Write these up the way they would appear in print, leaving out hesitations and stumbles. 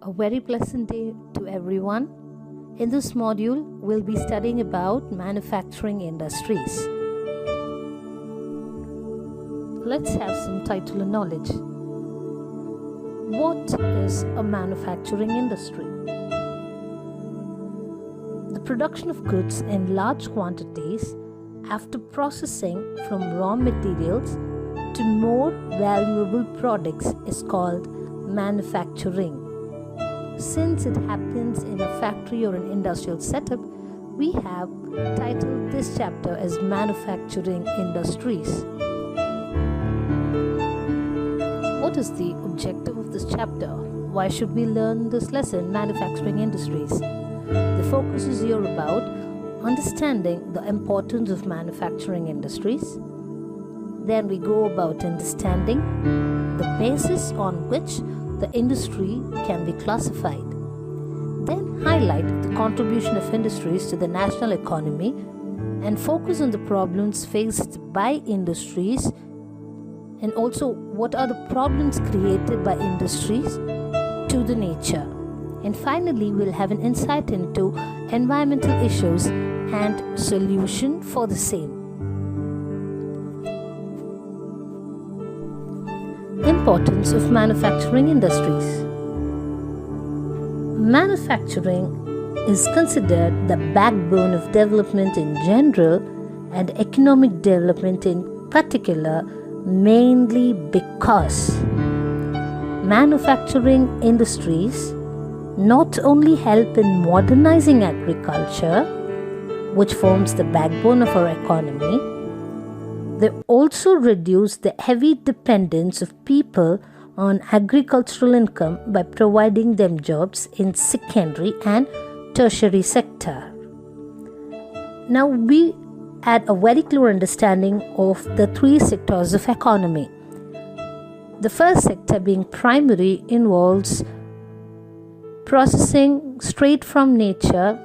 A very pleasant day to everyone. In this module, we'll be studying about manufacturing industries. Let's have some title knowledge. What is a manufacturing industry? The production of goods in large quantities after processing from raw materials to more valuable products is called manufacturing. Since it happens in a factory or an industrial setup, we have titled this chapter as Manufacturing Industries. What is the objective of this chapter? Why should we learn this lesson, Manufacturing Industries? The focus is here about understanding the importance of manufacturing industries. Then we go about understanding the basis on which the industry can be classified. Then highlight the contribution of industries to the national economy and focus on the problems faced by industries and also what are the problems created by industries to the nature. And finally, we'll have an insight into environmental issues and solution for the same. Importance of manufacturing industries. Manufacturing is considered the backbone of development in general and economic development in particular, mainly because manufacturing industries not only help in modernizing agriculture, which forms the backbone of our economy, they also reduce the heavy dependence of people on agricultural income by providing them jobs in secondary and tertiary sector. Now we add a very clear understanding of the three sectors of economy. The first sector, being primary, involves processing straight from nature.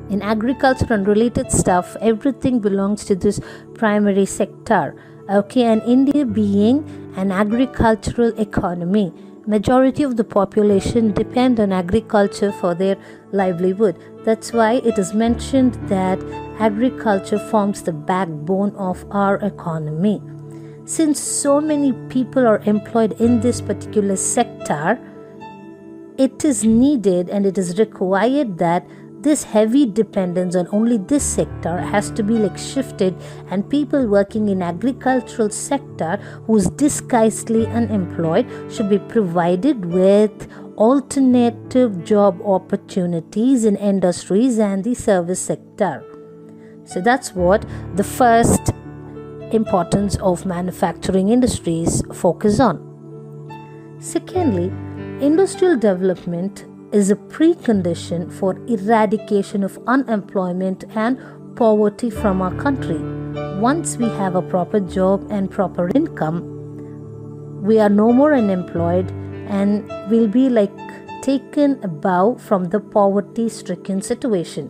In agriculture and related stuff, everything belongs to this primary sector. Okay, and India being an agricultural economy, majority of the population depend on agriculture for their livelihood. That's why it is mentioned that agriculture forms the backbone of our economy. Since so many people are employed in this particular sector, it is needed and it is required that this heavy dependence on only this sector has to be shifted, and people working in agricultural sector who's disguisedly unemployed should be provided with alternative job opportunities in industries and the service sector. So that's what the first importance of manufacturing industries focus on. Secondly, industrial development is a precondition for eradication of unemployment and poverty from our country. Once we have a proper job and proper income, we are no more unemployed and will be taken above from the poverty-stricken situation.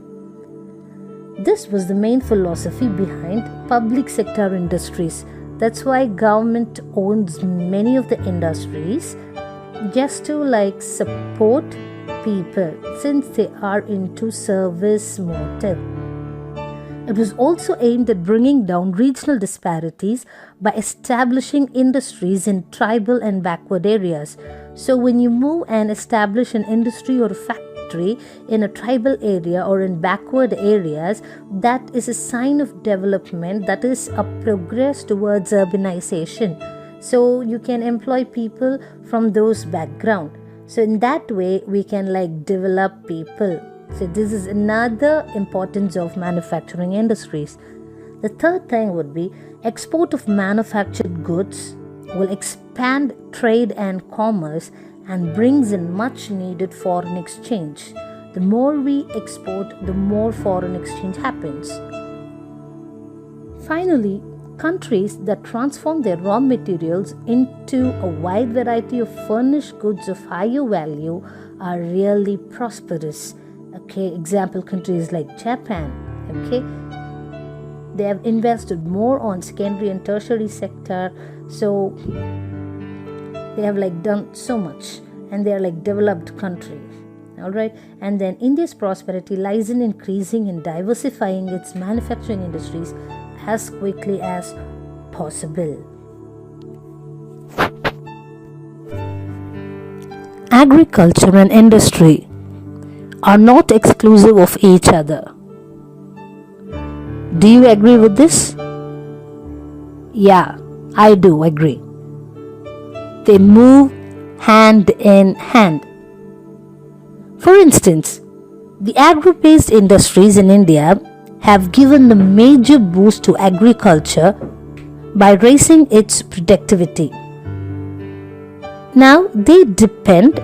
This was the main philosophy behind public sector industries. That's why government owns many of the industries just to support people since they are into service motive. It was also aimed at bringing down regional disparities by establishing industries in tribal and backward areas. So when you move and establish an industry or a factory in a tribal area or in backward areas, that is a sign of development, that is a progress towards urbanization. So you can employ people from those backgrounds. So in that way, we can develop people. So this is another importance of manufacturing industries. The third thing would be export of manufactured goods will expand trade and commerce and brings in much needed foreign exchange. The more we export, the more foreign exchange happens. Finally, countries that transform their raw materials into a wide variety of furnished goods of higher value are really prosperous. Okay, example countries like Japan. Okay, they have invested more on secondary and tertiary sector, so they have done so much. and they are like developed countries. All right, and then India's prosperity lies in increasing and diversifying its manufacturing industries as quickly as possible. Agriculture and industry are not exclusive of each other. Do you agree with this? Yeah, I do agree. They move hand in hand. For instance, the agri-based industries in India have given a major boost to agriculture by raising its productivity. Now they depend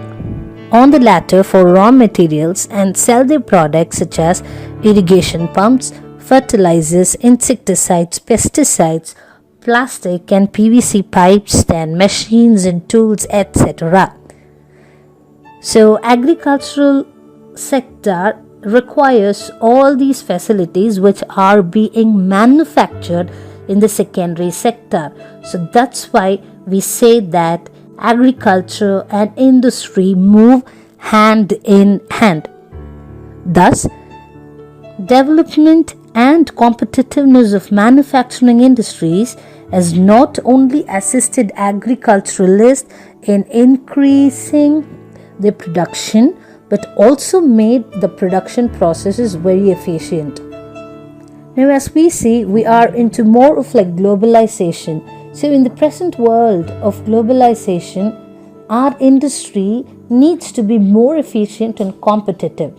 on the latter for raw materials and sell their products such as irrigation pumps, fertilizers, insecticides, pesticides, plastic and PVC pipes, then machines and tools, etc. So agricultural sector requires all these facilities which are being manufactured in the secondary sector. So that's why we say that agriculture and industry move hand in hand. Thus, development and competitiveness of manufacturing industries has not only assisted agriculturalists in increasing their production but also made the production processes very efficient. Now, as we see, we are into more of like globalization. So in the present world of globalization, our industry needs to be more efficient and competitive.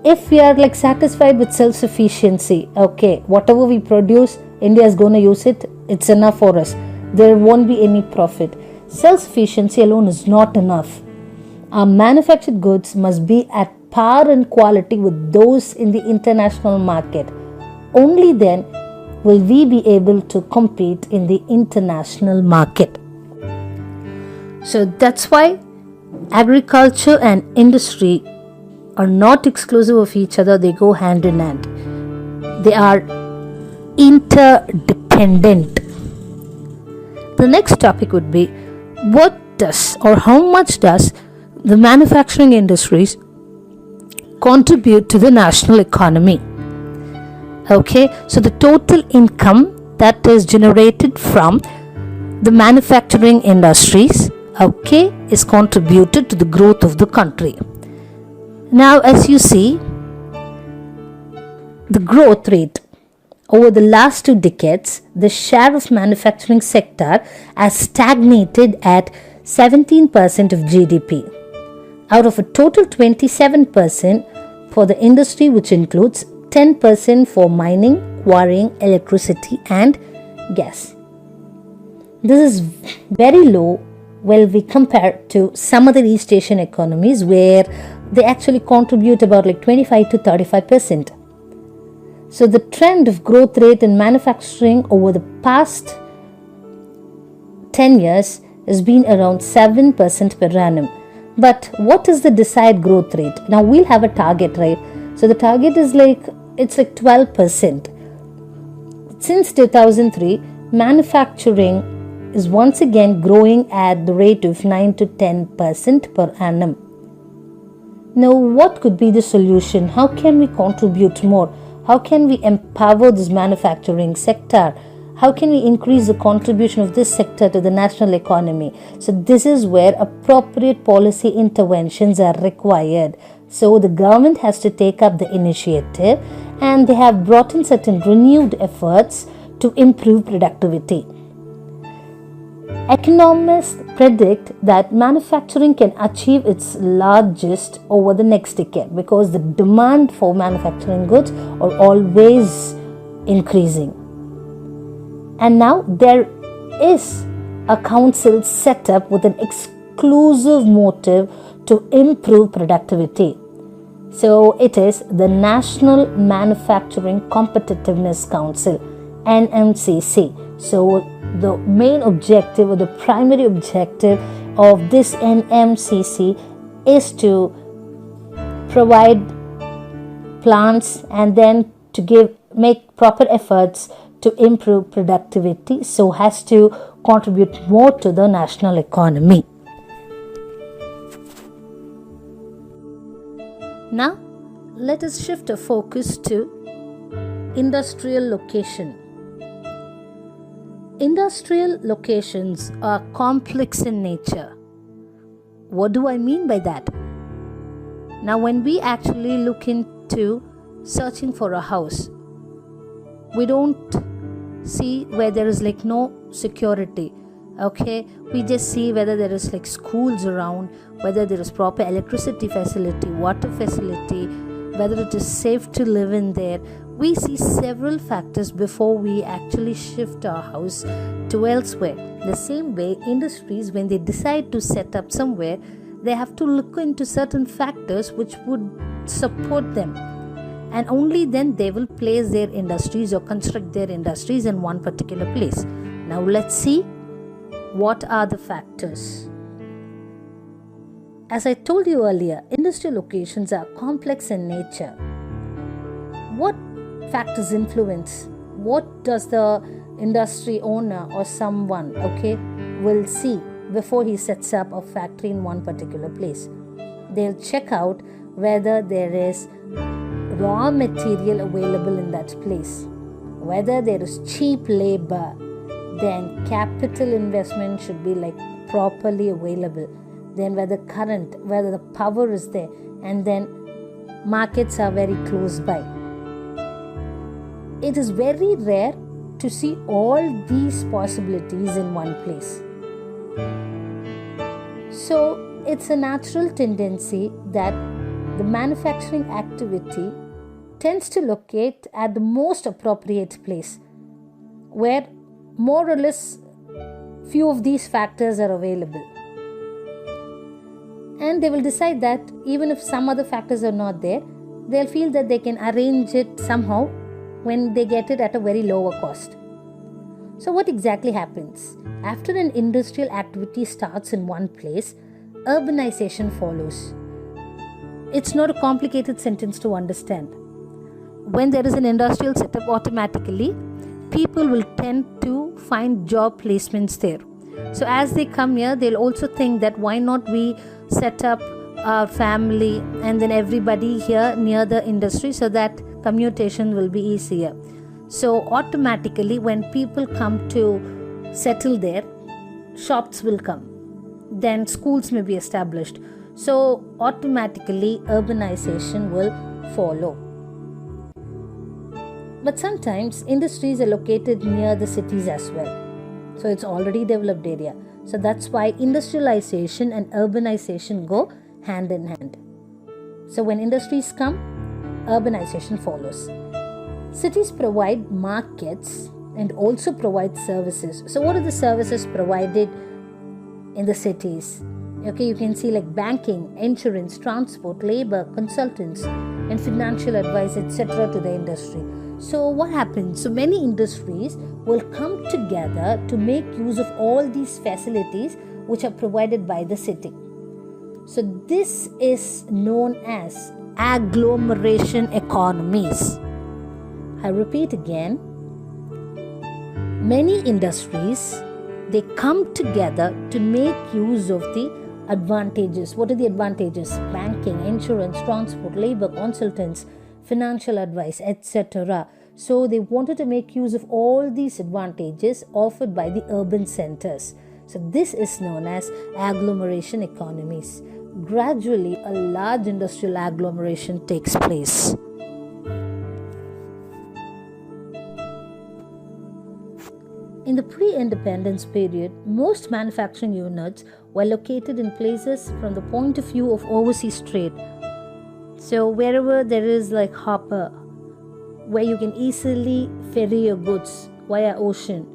If we are like satisfied with self-sufficiency, okay, whatever we produce, India is going to use it, it's enough for us. There won't be any profit. Self-sufficiency alone is not enough. Our manufactured goods must be at par and quality with those in the international market. Only then will we be able to compete in the international market. So that's why agriculture and industry are not exclusive of each other, they go hand in hand. They are interdependent. The next topic would be, what does or how much does the manufacturing industries contribute to the national economy? Okay, so the total income that is generated from the manufacturing industries, okay, is contributed to the growth of the country. Now, as you see, the growth rate over the last 2 decades, the share of manufacturing sector has stagnated at 17% of GDP, out of a total 27% for the industry, which includes 10% for mining, quarrying, electricity and gas. This is very low when we compare to some other East Asian economies where they actually contribute about like 25 to 35%. So the trend of growth rate in manufacturing over the past 10 years has been around 7% per annum. But what is the desired growth rate? Now we'll have a target, right? So the target is it's like 12%. Since 2003, manufacturing is once again growing at the rate of 9 to 10% per annum. Now, what could be the solution? How can we contribute more? How can we empower this manufacturing sector? How can we increase the contribution of this sector to the national economy? So this is where appropriate policy interventions are required. So the government has to take up the initiative, and they have brought in certain renewed efforts to improve productivity. Economists predict that manufacturing can achieve its largest over the next decade because the demand for manufacturing goods are always increasing. And now there is a council set up with an exclusive motive to improve productivity. So it is the National Manufacturing Competitiveness Council, NMCC. So the main objective or the primary objective of this NMCC is to provide plans and then to make proper efforts to improve productivity so as to contribute more to the national economy. Now, let us shift our focus to industrial location. Industrial locations are complex in nature. What do I mean by that? Now, when we actually look into searching for a house, we don't see where there is like no security. Okay, we just see whether there is like schools around, whether there is proper electricity facility, water facility, whether it is safe to live in there. We see several factors before we actually shift our house to elsewhere. The same way, industries, when they decide to set up somewhere, they have to look into certain factors which would support them, and only then they will place their industries or construct their industries in one particular place. Now let's see what are the factors. As I told you earlier, industrial locations are complex in nature. What factors influence? What does the industry owner or someone, will see before he sets up a factory in one particular place? They'll check out whether there is raw material available in that place, whether there is cheap labor, then capital investment should be like properly available, then whether the power is there, and then markets are very close by. It is very rare to see all these possibilities in one place. So it's a natural tendency that the manufacturing activity tends to locate at the most appropriate place where more or less few of these factors are available. And they will decide that even if some other factors are not there, they'll feel that they can arrange it somehow when they get it at a very lower cost. So what exactly happens? After an industrial activity starts in one place, urbanization follows. It's not a complicated sentence to understand. When there is an industrial setup, automatically people will tend to find job placements there. So as they come here, they'll also think that why not we set up our family and then everybody here near the industry, so that commutation will be easier. So automatically when people come to settle there, shops will come, then schools may be established. So automatically urbanization will follow. But sometimes industries are located near the cities as well. So it's already developed area. So that's why industrialization and urbanization go hand in hand. So when industries come, urbanization follows. Cities provide markets and also provide services. So what are the services provided in the cities? You can see like banking, insurance, transport, labor, consultants, and financial advice, etc. to the industry. So what happens? So many industries will come together to make use of all these facilities which are provided by the city. So this is known as agglomeration economies. I repeat again, many industries, they come together to make use of the advantages. What are the advantages? Banking, insurance, transport, labor, consultants, financial advice, etc. So they wanted to make use of all these advantages offered by the urban centers. So this is known as agglomeration economies. Gradually, a large industrial agglomeration takes place. In the pre-independence period, most manufacturing units were located in places from the point of view of overseas trade. So wherever there is like harbor, where you can easily ferry your goods via ocean.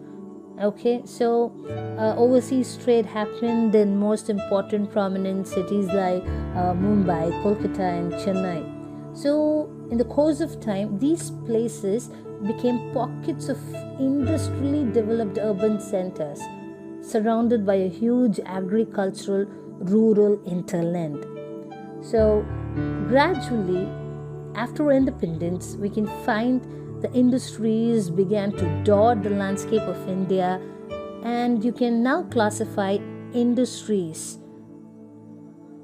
So overseas trade happened in most important prominent cities like Mumbai, Kolkata and Chennai. So in the course of time, these places became pockets of industrially developed urban centers surrounded by a huge agricultural rural hinterland. So gradually, after independence, we can find the industries began to dot the landscape of India, and you can now classify industries.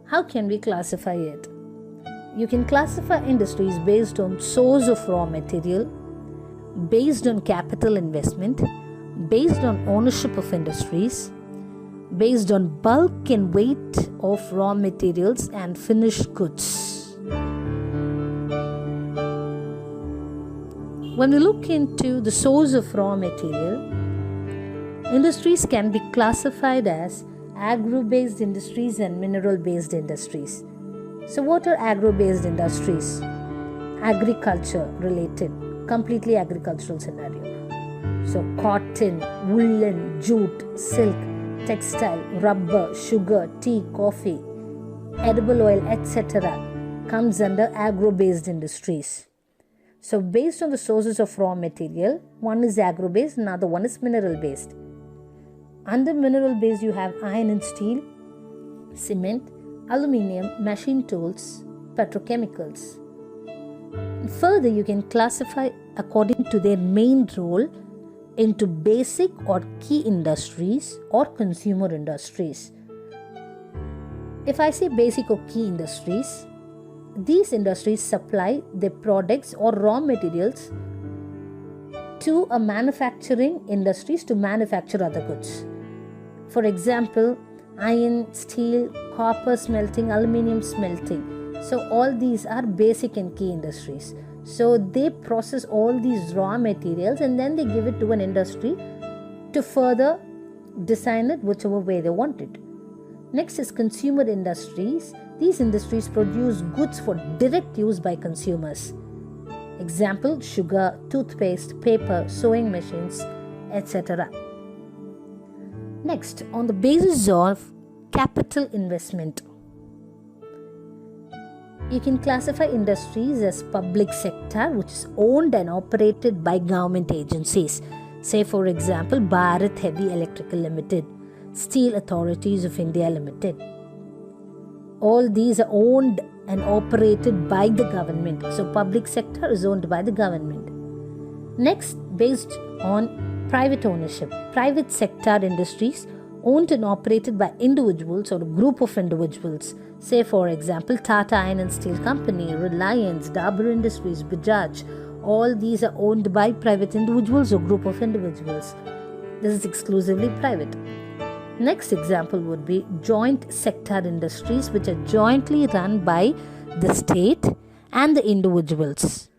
How can we classify it? You can classify industries based on source of raw material, based on capital investment, based on ownership of industries, based on bulk and weight of raw materials and finished goods. When we look into the source of raw material, industries can be classified as agro-based industries and mineral-based industries. So what are agro-based industries? Agriculture related, completely agricultural scenario. So cotton, woolen, jute, silk, textile, rubber, sugar, tea, coffee, edible oil, etc. comes under agro-based industries. So based on the sources of raw material, one is agro-based, another one is mineral-based. Under mineral-based, you have iron and steel, cement, aluminium, machine tools, petrochemicals. And further, you can classify according to their main role into basic or key industries or consumer industries. If I say basic or key industries, these industries supply their products or raw materials to a manufacturing industries to manufacture other goods. For example, iron, steel, copper smelting, aluminium smelting. So all these are basic and key industries. So they process all these raw materials and then they give it to an industry to further design it whichever way they want it. Next is consumer industries. These industries produce goods for direct use by consumers. Example, sugar, toothpaste, paper, sewing machines, etc. Next, on the basis of capital investment, you can classify industries as public sector, which is owned and operated by government agencies. Say for example, Bharat Heavy Electrical Limited, Steel Authorities of India Limited. All these are owned and operated by the government. So public sector is owned by the government. Next, based on private ownership, private sector industries owned and operated by individuals or a group of individuals. Say for example, Tata Iron and Steel Company, Reliance, Dabur Industries, Bajaj. All these are owned by private individuals or group of individuals. This is exclusively private. Next example would be joint sector industries, which are jointly run by the state and the individuals,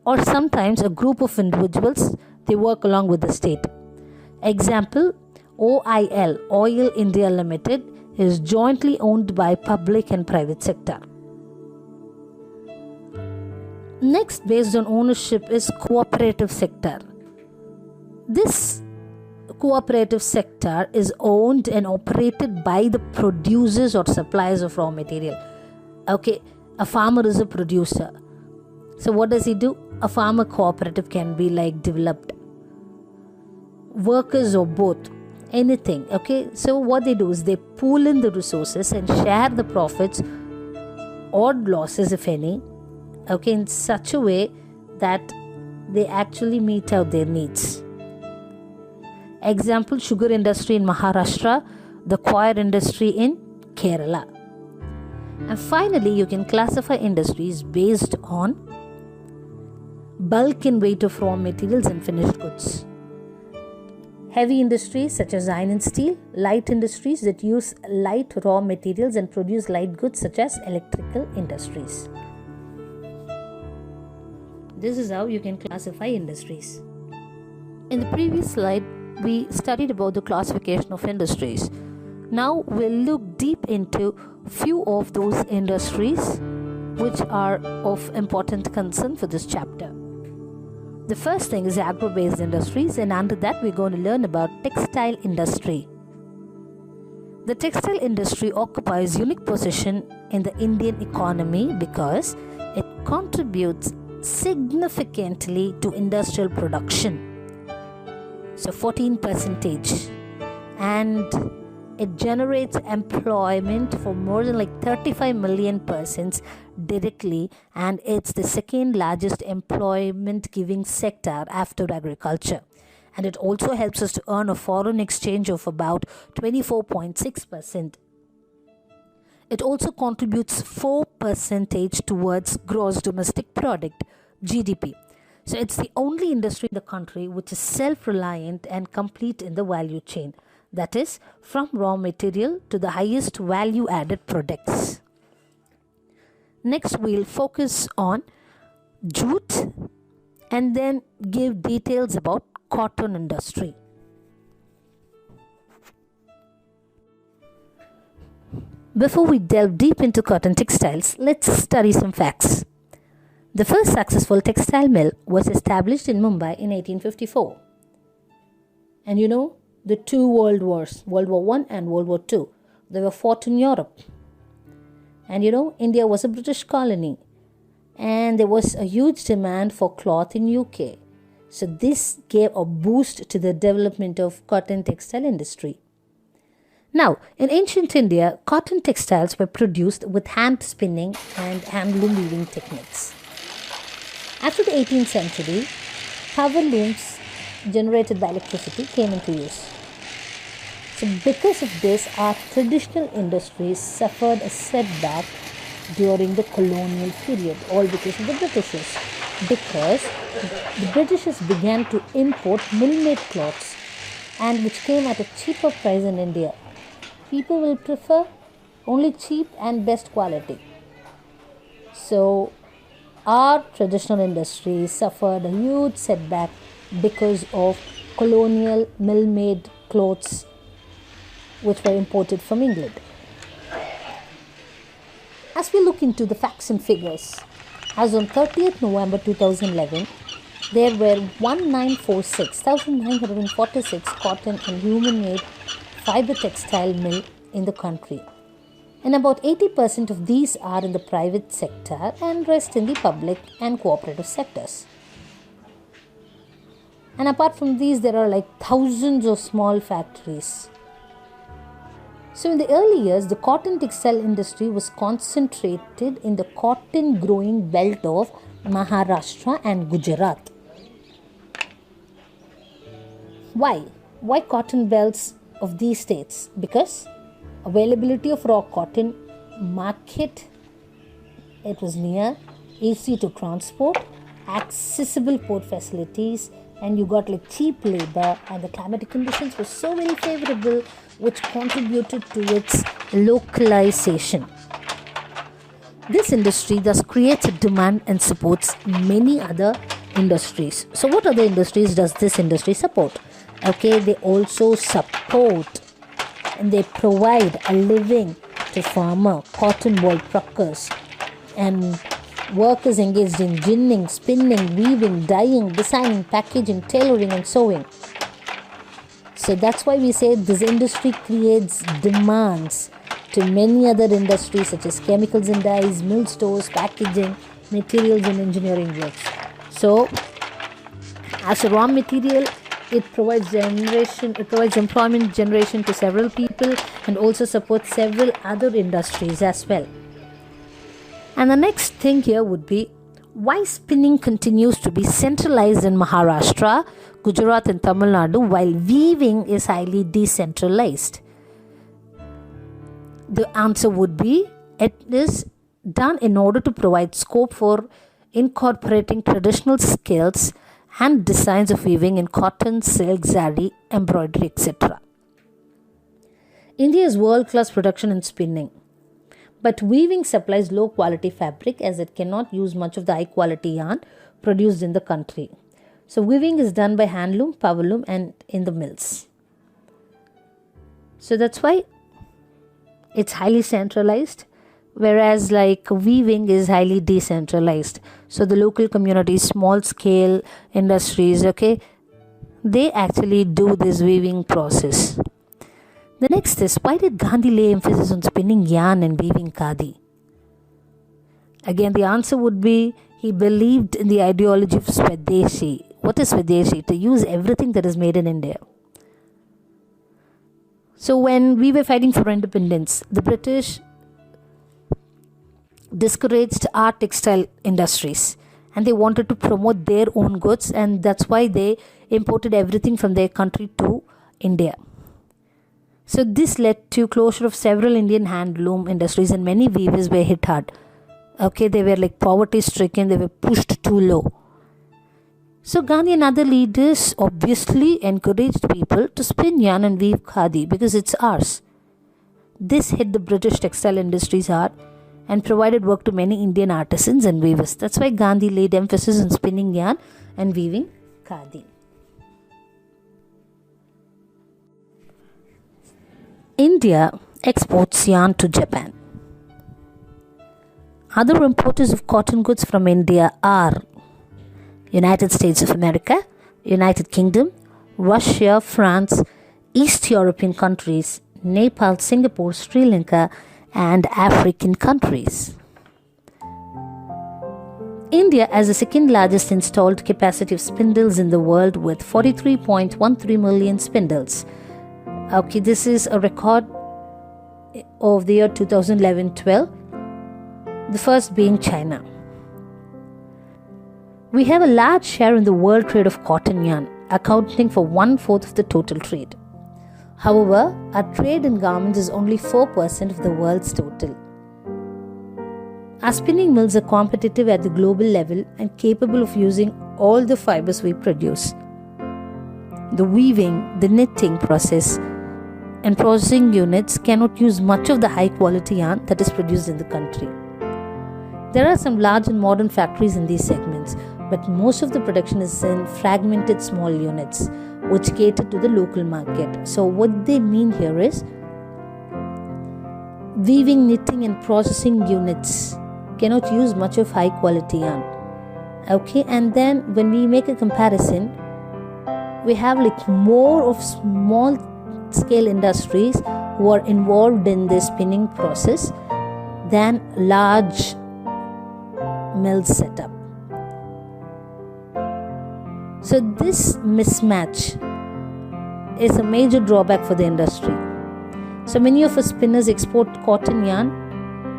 or sometimes a group of individuals, they work along with the state. Example, OIL, Oil India Limited, is jointly owned by public and private sector. Next, based on ownership, is cooperative sector. This cooperative sector is owned and operated by the producers or suppliers of raw material. Okay, a farmer is a producer. So what does he do? A farmer cooperative can be like developed. Workers or both, anything. Okay, so what they do is they pool in the resources and share the profits or losses, if any, okay, in such a way that they actually meet out their needs. Example, sugar industry in Maharashtra, the coir industry in Kerala. And finally, you can classify industries based on bulk and weight of raw materials and finished goods. Heavy industries such as iron and steel, light industries that use light raw materials and produce light goods such as electrical industries. This is how you can classify industries. In the previous slide, we studied about the classification of industries. Now we'll look deep into few of those industries which are of important concern for this chapter. The first thing is agro-based industries, and under that we're going to learn about textile industry. The textile industry occupies a unique position in the Indian economy because it contributes significantly to industrial production. So 14%, and it generates employment for more than like 35 million persons directly, and it's the second largest employment giving sector after agriculture. And it also helps us to earn a foreign exchange of about 24.6%. It also contributes 4% towards gross domestic product, GDP. So it's the only industry in the country which is self-reliant and complete in the value chain. That is, from raw material to the highest value-added products. Next, we'll focus on jute and then give details about cotton industry. Before we delve deep into cotton textiles, let's study some facts. The first successful textile mill was established in Mumbai in 1854. And you know, the two world wars, World War I and World War II, they were fought in Europe. And you know, India was a British colony. And there was a huge demand for cloth in UK. So this gave a boost to the development of cotton textile industry. Now, in ancient India, cotton textiles were produced with hand spinning and handloom weaving techniques. After the 18th century, power looms generated by electricity came into use. So because of this, our traditional industries suffered a setback during the colonial period, all because of the Britishers. Because the Britishers began to import mill-made cloths, and which came at a cheaper price in India. People will prefer only cheap and best quality. So our traditional industry suffered a huge setback because of colonial mill-made clothes which were imported from England. As we look into the facts and figures, as on 30th November 2011, there were 1946 cotton and human-made fiber textile mill in the country. And about 80% of these are in the private sector and rest in the public and cooperative sectors. And apart from these, there are like thousands of small factories. So in the early years, the cotton textile industry was concentrated in the cotton growing belt of Maharashtra and Gujarat. Why? Why cotton belts of these states? Because availability of raw cotton, market, it was near, easy to transport, accessible port facilities, and you got like cheap labor, and the climatic conditions were so very favorable, which contributed to its localization. This industry thus creates a demand and supports many other industries. So what other industries does this industry support? Okay, they also support and they provide a living to farmer, cotton wool pluckers, and workers engaged in ginning, spinning, weaving, dyeing, designing, packaging, tailoring, and sewing. So that's why we say this industry creates demands to many other industries such as chemicals and dyes, mill stores, packaging, materials and engineering works. So as a raw material, it provides employment generation to several people and also supports several other industries as well. And the next thing here would be why spinning continues to be centralized in Maharashtra, Gujarat and Tamil Nadu while weaving is highly decentralized. The answer would be it is done in order to provide scope for incorporating traditional skills and designs of weaving in cotton, silk, zari, embroidery, etc. India is world-class production in spinning. But weaving supplies low quality fabric as it cannot use much of the high quality yarn produced in the country. So weaving is done by handloom, powerloom and in the mills. So that's why it's highly centralized, whereas like weaving is highly decentralized. So the local communities, small scale industries, okay, they actually do this weaving process. The next is, why did Gandhi lay emphasis on spinning yarn and weaving khadi? Again, the answer would be he believed in the ideology of Swadeshi. What is Swadeshi? To use everything that is made in India. So when we were fighting for independence, the British discouraged our textile industries and they wanted to promote their own goods, and that's why they imported everything from their country to India. So this led to closure of several Indian handloom industries, and many weavers were hit hard. Okay, they were like poverty stricken, they were pushed too low. So Gandhi and other leaders obviously encouraged people to spin yarn and weave khadi because it's ours. This hit the British textile industries hard and provided work to many Indian artisans and weavers. That's why Gandhi laid emphasis on spinning yarn and weaving khadi. India exports yarn to Japan. Other importers of cotton goods from India are United States of America, United Kingdom, Russia, France, East European countries, Nepal, Singapore, Sri Lanka, and African countries. India has the second largest installed capacity of spindles in the world with 43.13 million spindles. Okay, this is a record of the year 2011-12, the first being China. We have a large share in the world trade of cotton yarn, accounting for 1/4 of the total trade. However, our trade in garments is only 4% of the world's total. Our spinning mills are competitive at the global level and capable of using all the fibers we produce. The weaving, the knitting process, and processing units cannot use much of the high quality yarn that is produced in the country. There are some large and modern factories in these segments, but most of the production is in fragmented small units which cater to the local market. So what they mean here is weaving, knitting and processing units cannot use much of high quality yarn. Okay, and then when we make a comparison, we have like more of small scale industries who are involved in the spinning process than large mill setup. So this mismatch is a major drawback for the industry. So many of us spinners export cotton yarn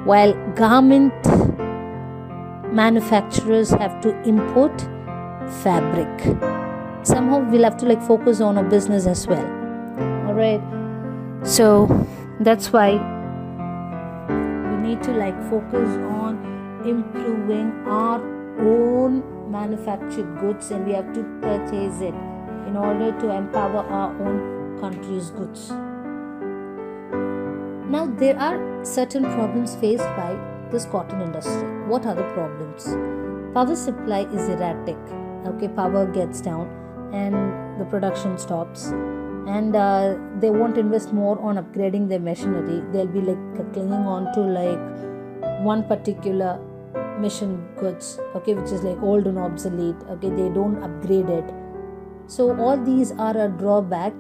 while garment manufacturers have to import fabric. Somehow we'll have to like focus on our business as well. Alright, so that's why we need to like focus on improving our own manufactured goods, and we have to purchase it in order to empower our own country's goods. Now there are certain problems faced by this cotton industry. What are the problems? Power supply is erratic. Okay, power gets down and the production stops, and they won't invest more on upgrading their machinery. They'll be like clinging on to like one particular mission goods, okay, which is like old and obsolete. Okay, they don't upgrade it. So all these are a drawback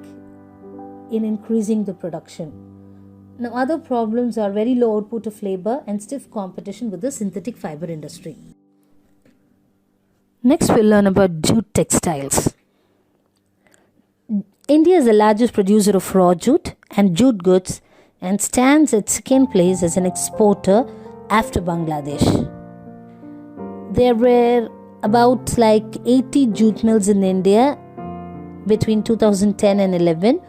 in increasing the production. Now other problems are very low output of labor and stiff competition with the synthetic fiber industry. Next we'll learn about jute textiles. India is the largest producer of raw jute and jute goods and stands at second place as an exporter after Bangladesh. There were about like 80 jute mills in India between 2010 and 11,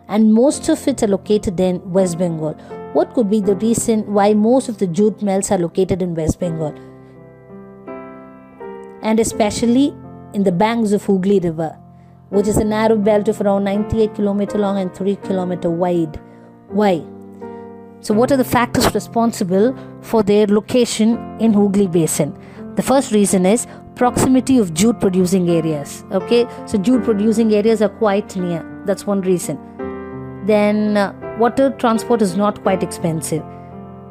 and most of it are located in West Bengal. What could be the reason why most of the jute mills are located in West Bengal, and especially in the banks of Hooghly River, which is a narrow belt of around 98 km long and 3 km wide? Why? So what are the factors responsible for their location in Hooghly Basin? The first reason is proximity of jute producing areas. Okay, so jute producing areas are quite near. That's one reason. Then water transport is not quite expensive,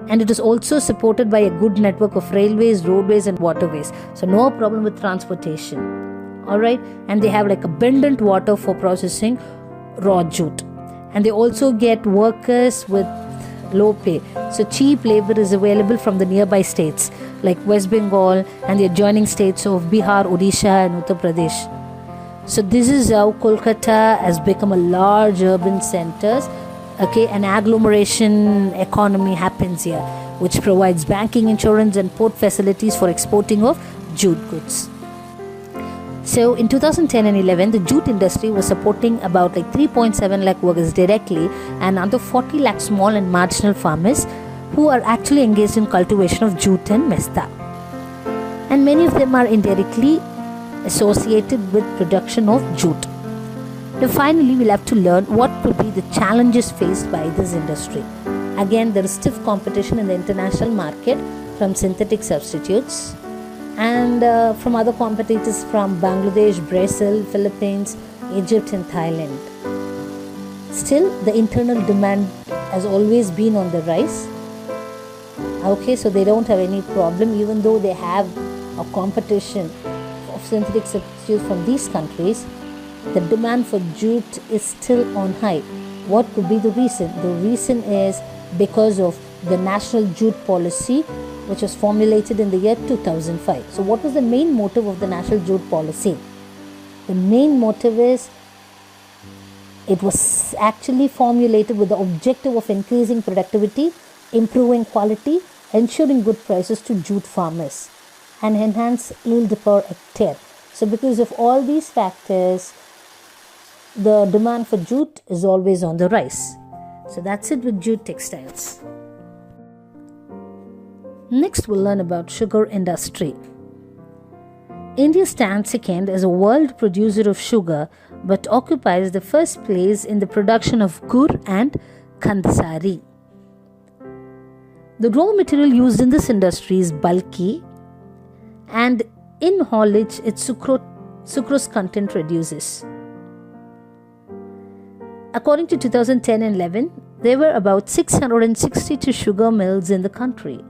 and it is also supported by a good network of railways, roadways and waterways. So no problem with transportation. Alright, and they have like abundant water for processing raw jute, and they also get workers with low pay. So cheap labor is available from the nearby states like West Bengal and the adjoining states of Bihar, Odisha and Uttar Pradesh. So this is how Kolkata has become a large urban centers. Okay, an agglomeration economy happens here, which provides banking, insurance and port facilities for exporting of jute goods. So in 2010 and 11, the jute industry was supporting about 3.7 lakh workers directly and under 40 lakh small and marginal farmers who are actually engaged in cultivation of jute and mesta. And many of them are indirectly associated with production of jute. Now finally, we'll have to learn what could be the challenges faced by this industry. Again, there is stiff competition in the international market from synthetic substitutes and from other competitors from Bangladesh, Brazil, Philippines, Egypt and Thailand. Still, the internal demand has always been on the rise. Okay, so they don't have any problem even though they have a competition of synthetic substitutes from these countries. The demand for jute is still on high. What could be the reason? The reason is because of the National Jute Policy, which was formulated in the year 2005. So what was the main motive of the National Jute Policy? The main motive is it was actually formulated with the objective of increasing productivity, improving quality, ensuring good prices to jute farmers and enhance yield per hectare. So because of all these factors, the demand for jute is always on the rise. So that's it with jute textiles. Next, we'll learn about sugar industry. India stands second as a world producer of sugar, but occupies the first place in the production of gur and kandasari. The raw material used in this industry is bulky, and in haulage, its sucrose content reduces. According to 2010 and 11, there were about 662 sugar mills in the country.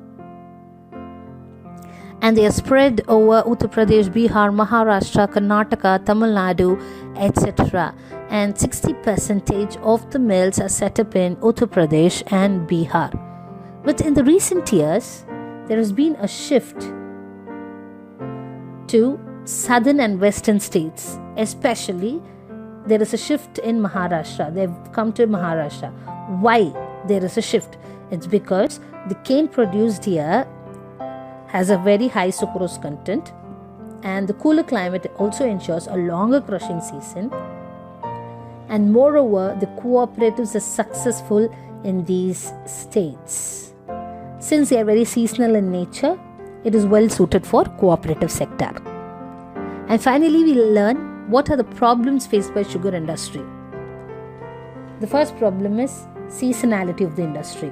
And they are spread over Uttar Pradesh, Bihar, Maharashtra, Karnataka, Tamil Nadu, etc. And 60% of the mills are set up in Uttar Pradesh and Bihar. But in the recent years, there has been a shift to southern and western states. Especially, there is a shift in Maharashtra. They've come to Maharashtra. Why there is a shift? It's because the cane produced here has a very high sucrose content, and the cooler climate also ensures a longer crushing season. And moreover, the cooperatives are successful in these states. Since they are very seasonal in nature, it is well suited for cooperative sector. And finally, we will learn what are the problems faced by sugar industry. The first problem is seasonality of the industry,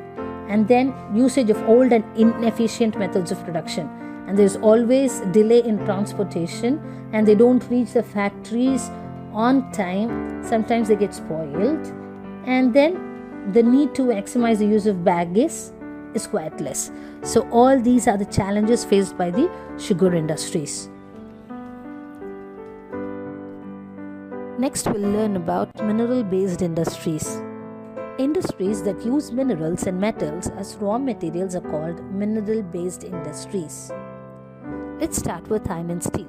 and then usage of old and inefficient methods of production, and there is always delay in transportation, and they don't reach the factories on time. Sometimes they get spoiled, and then the need to maximize the use of baggage is quite less. So all these are the challenges faced by the sugar industries. Next, we'll learn about mineral-based industries. Industries that use minerals and metals as raw materials are called mineral-based industries. Let's start with iron and steel.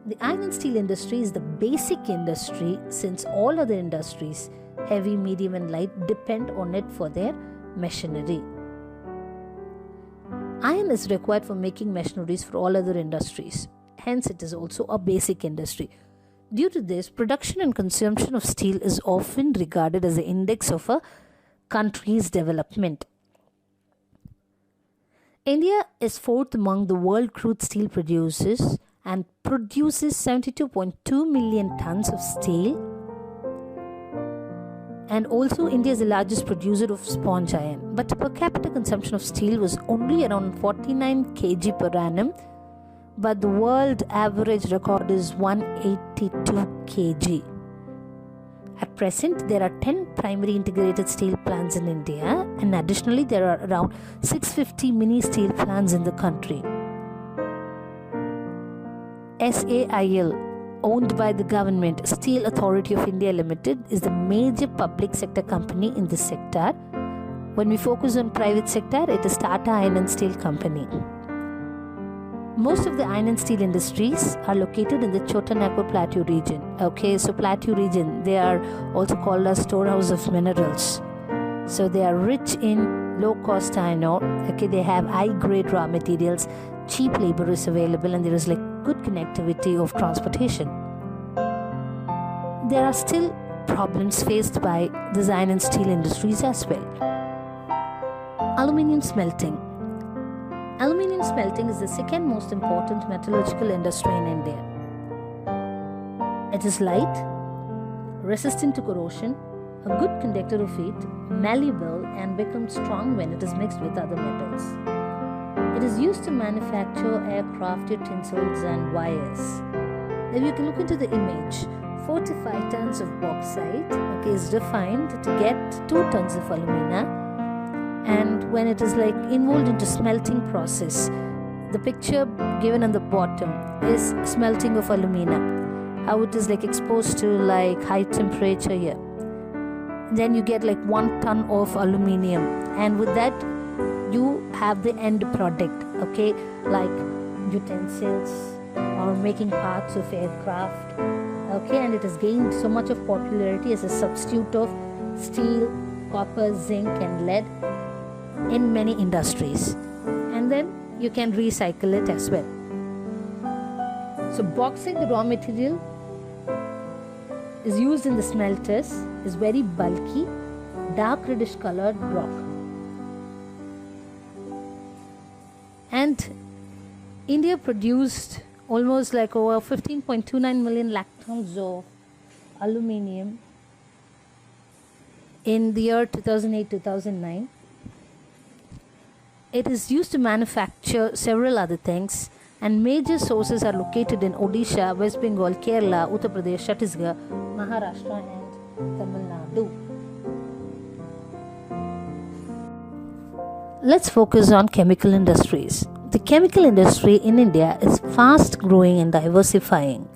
The iron and steel industry is the basic industry, since all other industries, heavy, medium and light, depend on it for their machinery. Iron is required for making machineries for all other industries. Hence, it is also a basic industry. Due to this, production and consumption of steel is often regarded as the index of a country's development. India is fourth among the world crude steel producers and produces 72.2 million tons of steel. And also, India is the largest producer of sponge iron. But per capita consumption of steel was only around 49 kg per annum. But the world average record is 182 kg. At present, there are 10 primary integrated steel plants in India, and additionally, there are around 650 mini steel plants in the country. SAIL, owned by the government, Steel Authority of India Limited, is the major public sector company in this sector. When we focus on private sector, it is Tata Iron and Steel Company. Most of the iron and steel industries are located in the Chota Nagpur Plateau region. Okay, so Plateau region, they are also called as storehouse of minerals. So they are rich in low cost iron ore. Okay, they have high grade raw materials. cheap labor is available, and there is like good connectivity of transportation. There are still problems faced by the iron and steel industries as well. Aluminium smelting. Aluminium smelting is the second most important metallurgical industry in India. It is light, resistant to corrosion, a good conductor of heat, malleable, and becomes strong when it is mixed with other metals. It is used to manufacture aircraft utensils and wires. Now you can look into the image. 45 tons of bauxite is refined to get 2 tons of alumina, and when it is like involved into smelting process, the picture given on the bottom is smelting of alumina, how it is like exposed to like high temperature here. Then you get like 1 ton of aluminium, and with that you have the end product, like utensils or making parts of aircraft, and it has gained so much of popularity as a substitute of steel, copper, zinc and lead in many industries, and then you can recycle it as well. So bauxite, the raw material, is used in the smelters, is very bulky, dark reddish colored rock. And India produced almost like over 15.29 million lakh tons of aluminium in the year 2008-2009. It is used to manufacture several other things, and major sources are located in Odisha, West Bengal, Kerala, Uttar Pradesh, Chhattisgarh, Maharashtra and Tamil Nadu. Let's focus on chemical industries. The chemical industry in India is fast growing and diversifying,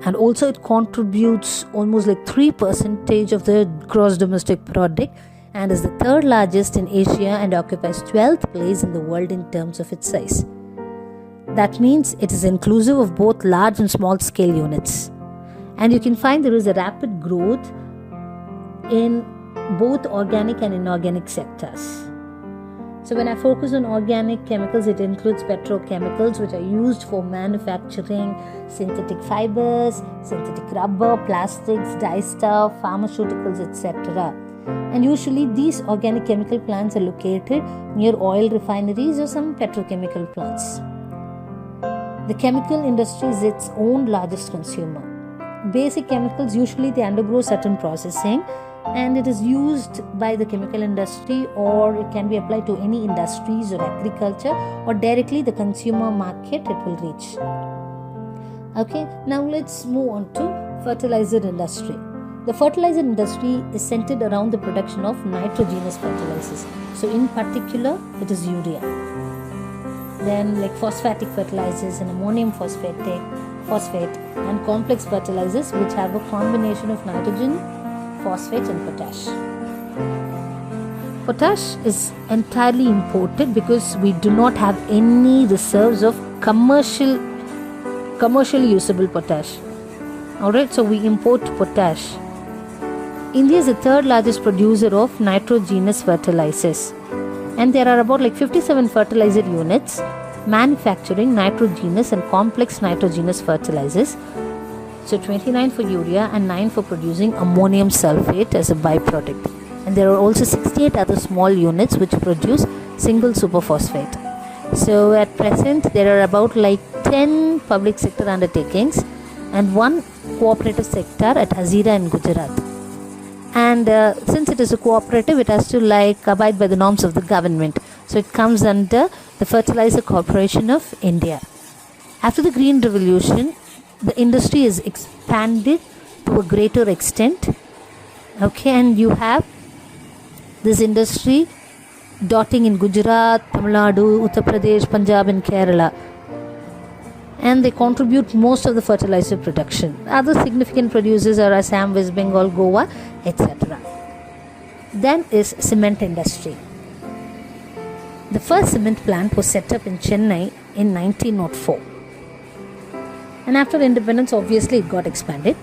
and also it contributes almost like 3% of the gross domestic product, and is the third largest in Asia and occupies 12th place in the world in terms of its size. That means it is inclusive of both large and small scale units, and you can find there is a rapid growth in both organic and inorganic sectors. So when I focus on organic chemicals, it includes petrochemicals, which are used for manufacturing synthetic fibers, synthetic rubber, plastics, dye stuff, pharmaceuticals, etc. And usually these organic chemical plants are located near oil refineries or some petrochemical plants. The chemical industry is its own largest consumer. Basic chemicals, usually they undergo certain processing, and it is used by the chemical industry, or it can be applied to any industries or agriculture, or directly the consumer market it will reach. Now let's move on to fertilizer industry. The fertilizer industry is centered around the production of nitrogenous fertilizers. So in particular, it is urea. Then like phosphatic fertilizers and ammonium phosphate and complex fertilizers, which have a combination of nitrogen, phosphate and potash. Potash is entirely imported because we do not have any reserves of commercially usable potash. Alright, so we import potash. India is the third largest producer of nitrogenous fertilizers, and there are about like 57 fertilizer units manufacturing nitrogenous and complex nitrogenous fertilizers. So 29 for urea and 9 for producing ammonium sulfate as a byproduct. And there are also 68 other small units which produce single superphosphate. So at present there are about like 10 public sector undertakings and 1 cooperative sector at Hazira in Gujarat. And since it is a cooperative, it has to like abide by the norms of the government. So it comes under the Fertilizer Corporation of India. After the Green Revolution, the industry is expanded to a greater extent. And you have this industry dotting in Gujarat, Tamil Nadu, Uttar Pradesh, Punjab and Kerala. And they contribute most of the fertilizer production. Other significant producers are Assam, West Bengal, Goa, etc. Then is cement industry. The first cement plant was set up in Chennai in 1904. And after independence, obviously it got expanded.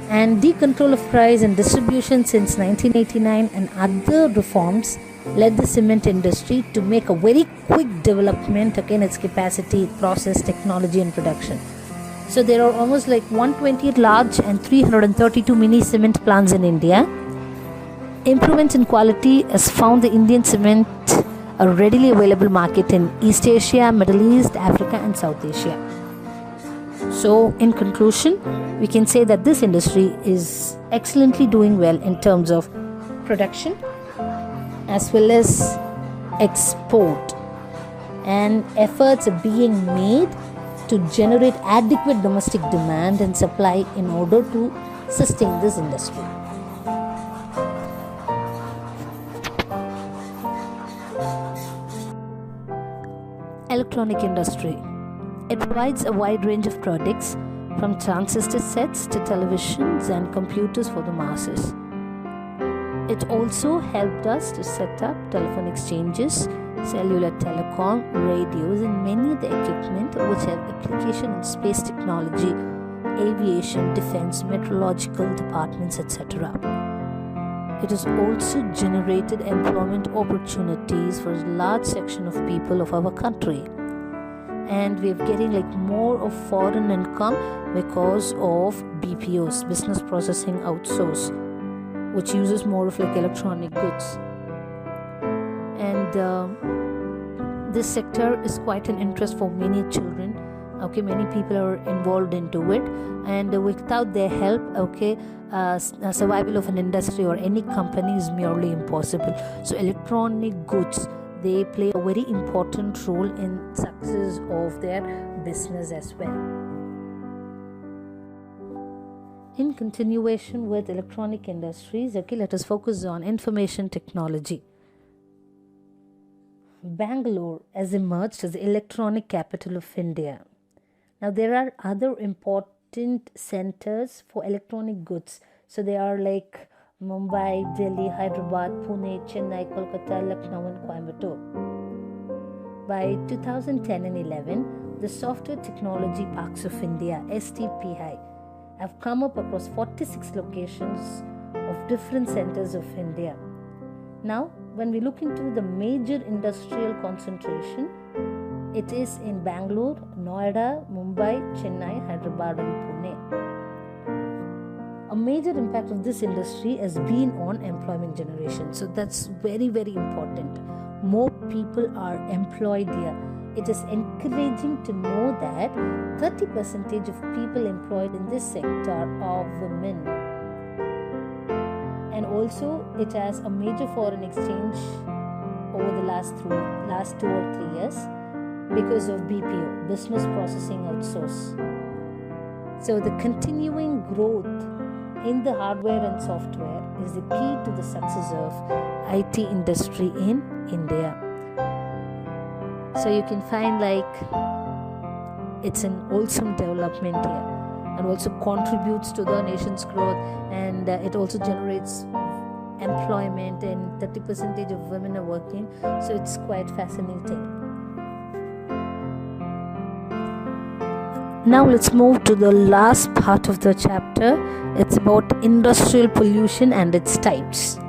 And decontrol of price and distribution since 1989 and other reforms led the cement industry to make a very quick development in its capacity, process, technology and production. So there are almost like 128 large and 332 mini cement plants in India. Improvements in quality has found the Indian cement a readily available market in East Asia, Middle East, Africa and South Asia. So in conclusion, we can say that this industry is excellently doing well in terms of production as well as export, and efforts are being made to generate adequate domestic demand and supply in order to sustain this industry. Electronic industry. It provides a wide range of products from transistor sets to televisions and computers for the masses. It also helped us to set up telephone exchanges, cellular telecom, radios and many other equipment which have application in space technology, aviation, defense, meteorological departments, etc. It has also generated employment opportunities for a large section of people of our country. And we're getting more of foreign income because of BPOs, business processing outsource, which uses more of electronic goods. And this sector is quite an interest for many children. Many people are involved into it, and without their help, survival of an industry or any company is merely impossible. So electronic goods, they play a very important role in success of their business as well. In continuation with electronic industries, let us focus on information technology. Bangalore has emerged as the electronic capital of India. Now there are other important centers for electronic goods. So they are like Mumbai, Delhi, Hyderabad, Pune, Chennai, Kolkata, Lucknow and Coimbatore. By 2010 and 11, the Software Technology Parks of India, STPI, have come up across 46 locations of different centers of India. Now, when we look into the major industrial concentration, it is in Bangalore, Noida, Mumbai, Chennai, Hyderabad and Pune. A major impact of this industry has been on employment generation. So that's very, very important. More people are employed here. It is encouraging to know that 30% of people employed in this sector are women. And also it has a major foreign exchange over the last 2 or 3 years because of BPO, business processing outsource. So the continuing growth in the hardware and software is the key to the success of IT industry in India. So you can find it's an awesome development here, and also contributes to the nation's growth, and it also generates employment, and 30% of women are working. So it's quite fascinating. Now let's move to the last part of the chapter. It's about industrial pollution and its types.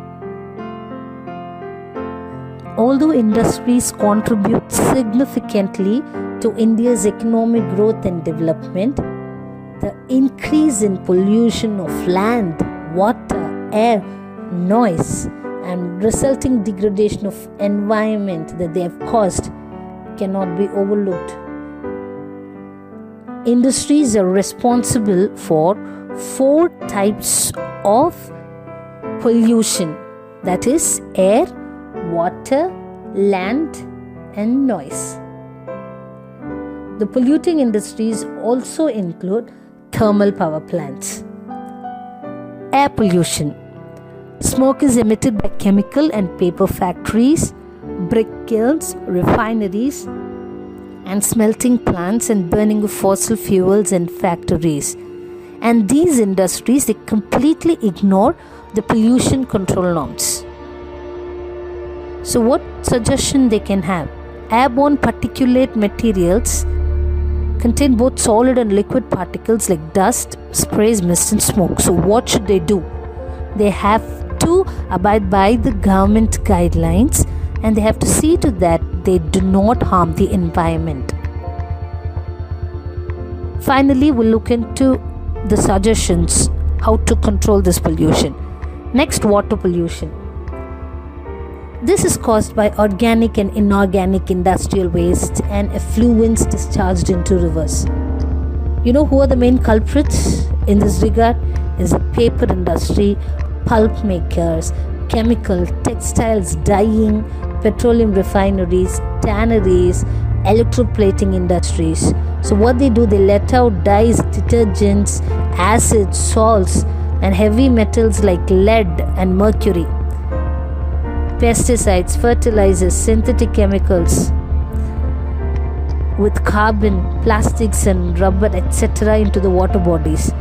Although industries contribute significantly to India's economic growth and development, the increase in pollution of land, water, air, noise, and resulting degradation of environment that they have caused cannot be overlooked. Industries are responsible for 4 types of pollution, that is air, water, land and noise. The polluting industries also include thermal power plants. Air pollution. Smoke is emitted by chemical and paper factories, brick kilns, refineries and smelting plants, and burning of fossil fuels in factories. And these industries, they completely ignore the pollution control norms. So what suggestion they can have? Airborne particulate materials contain both solid and liquid particles like dust, sprays, mist and smoke. So what should they do? They have to to abide by the government guidelines, and they have to see to that they do not harm the environment. Finally, we'll look into the suggestions how to control this pollution. Next, water pollution. This is caused by organic and inorganic industrial waste and effluents discharged into rivers. You know who are the main culprits in this regard? Is the paper industry, pulp makers, chemical, textiles, dyeing, petroleum refineries, tanneries, electroplating industries. So what they do, they let out dyes, detergents, acids, salts, and heavy metals like lead and mercury, pesticides, fertilizers, synthetic chemicals with carbon, plastics and rubber, etc. into the water bodies.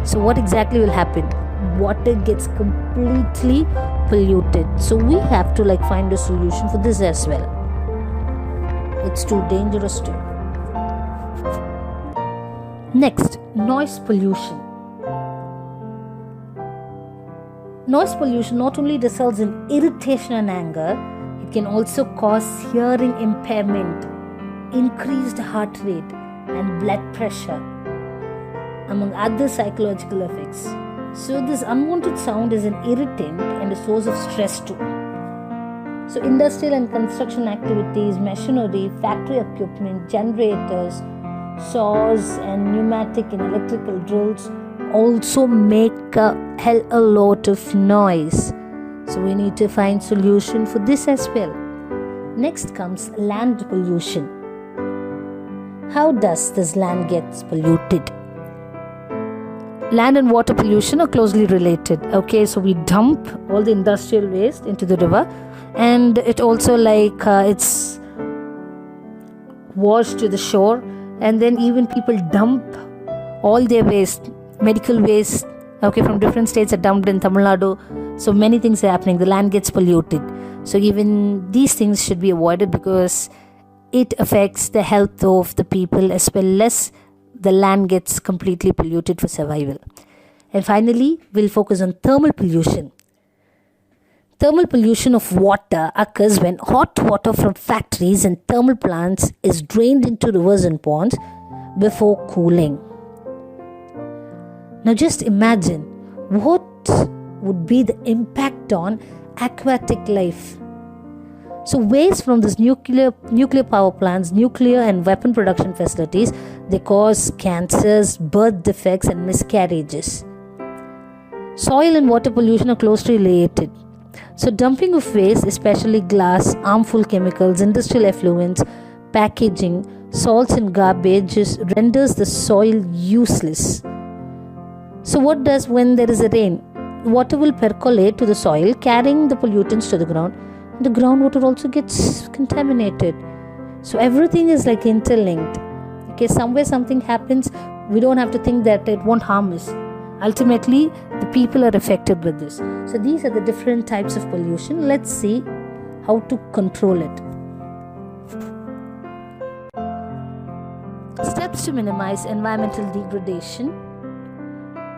So what exactly will happen? Water gets completely polluted. So we have to find a solution for this as well. It's too dangerous too. Next, noise pollution. Noise pollution not only results in irritation and anger, it can also cause hearing impairment, increased heart rate, and blood pressure, among other psychological effects. So this unwanted sound is an irritant and a source of stress too. So industrial and construction activities, machinery, factory equipment, generators, saws and pneumatic and electrical drills also make a hell a lot of noise. So we need to find solution for this as well. Next comes land pollution. How does this land gets polluted? Land and water pollution are closely related. Okay, so we dump all the industrial waste into the river, and it also it's washed to the shore, and then even people dump all their waste, medical waste, from different states are dumped in Tamil Nadu. So many things are happening. The land gets polluted. So even these things should be avoided because it affects the health of the people as well as the land gets completely polluted for survival. And finally, we'll focus on thermal pollution. Thermal pollution of water occurs when hot water from factories and thermal plants is drained into rivers and ponds before cooling. Now just imagine what would be the impact on aquatic life. So waste from these nuclear power plants, nuclear and weapon production facilities, they cause cancers, birth defects and miscarriages. Soil and water pollution are closely related. So dumping of waste, especially glass, harmful chemicals, industrial effluents, packaging, salts and garbage renders the soil useless. So what does when there is a rain? Water will percolate to the soil, carrying the pollutants to the ground. The groundwater also gets contaminated. So everything is interlinked. Okay, somewhere something happens, we don't have to think that it won't harm us. Ultimately, the people are affected with this. So these are the different types of pollution. Let's see how to control it. Steps to minimize environmental degradation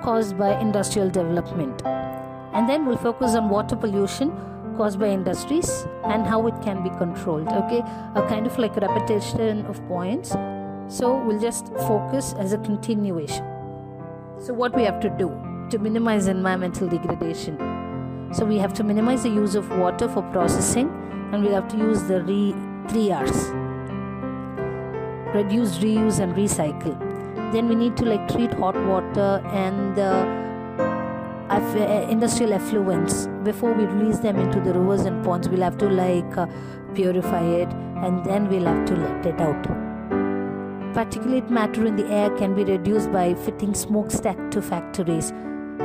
caused by industrial development. And then we'll focus on water pollution caused by industries and how it can be controlled. Okay, a kind of a repetition of points. So we'll just focus as a continuation. So what we have to do to minimize environmental degradation? So we have to minimize the use of water for processing, and we have to use the 3 R's: reduce, reuse and recycle. Then we need to treat hot water and the industrial effluents before we release them into the rivers and ponds. We'll have to purify it, and then we'll have to let it out. Particulate matter in the air can be reduced by fitting smokestack to factories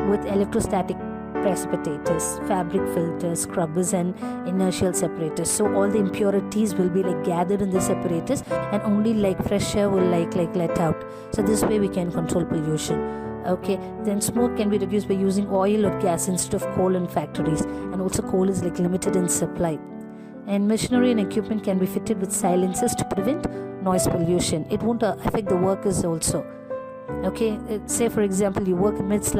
with electrostatic precipitators, fabric filters, scrubbers and inertial separators. So all the impurities will be gathered in the separators, and only fresh air will let out. So this way we can control pollution. Okay, then smoke can be reduced by using oil or gas instead of coal in factories, and also coal is limited in supply. And machinery and equipment can be fitted with silencers to prevent noise pollution. It won't affect the workers also. Okay, say for example you work amidst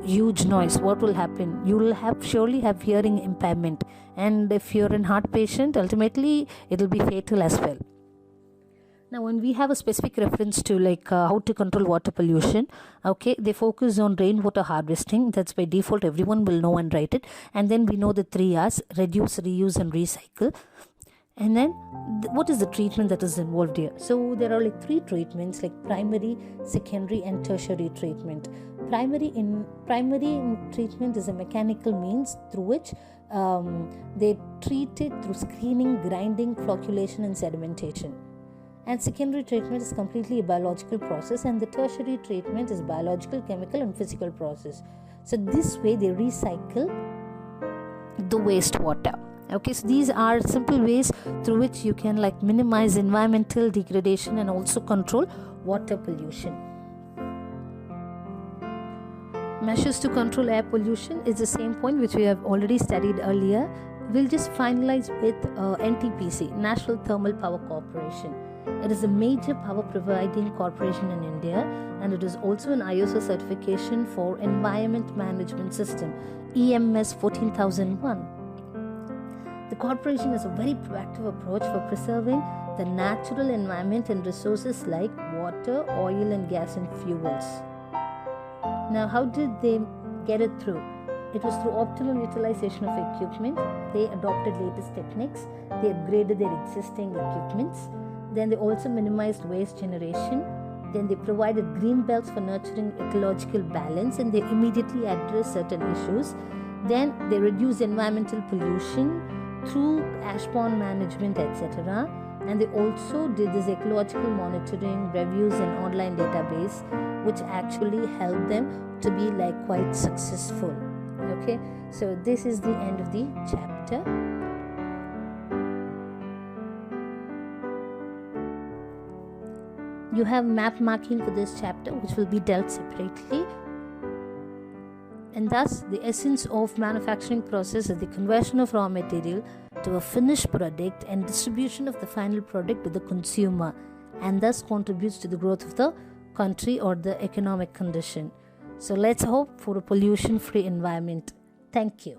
huge noise, what will happen? You will surely have hearing impairment, and if you're a heart patient, ultimately it will be fatal as well. Now, when we have a specific reference to how to control water pollution, okay, they focus on rainwater harvesting. That's by default, everyone will know and write it. And then we know the 3 R's: reduce, reuse, and recycle. And then what is the treatment that is involved here? So there are 3 treatments, like primary, secondary, and tertiary treatment. Primary treatment is a mechanical means through which they treat it through screening, grinding, flocculation, and sedimentation. And secondary treatment is completely a biological process, and the tertiary treatment is biological, chemical, and physical process. So this way they recycle the wastewater. Okay, so these are simple ways through which you can minimize environmental degradation and also control water pollution. Measures to control air pollution is the same point which we have already studied earlier. We'll just finalize with NTPC, National Thermal Power Corporation. It is a major power providing corporation in India, and it is also an ISO certification for Environment Management System, EMS 14001. The corporation has a very proactive approach for preserving the natural environment and resources like water, oil, and gas and fuels. Now, how did they get it through? It was through optimum utilization of equipment. They adopted latest techniques. They upgraded their existing equipments. Then they also minimized waste generation. Then they provided green belts for nurturing ecological balance, and they immediately addressed certain issues. Then they reduced environmental pollution through ash pond management, etc. And they also did this ecological monitoring, reviews, and online database, which actually helped them to be quite successful. Okay, so this is the end of the chapter. You have map marking for this chapter, which will be dealt separately. And thus, the essence of manufacturing process is the conversion of raw material to a finished product and distribution of the final product to the consumer, and thus contributes to the growth of the country or the economic condition. So let's hope for a pollution-free environment. Thank you.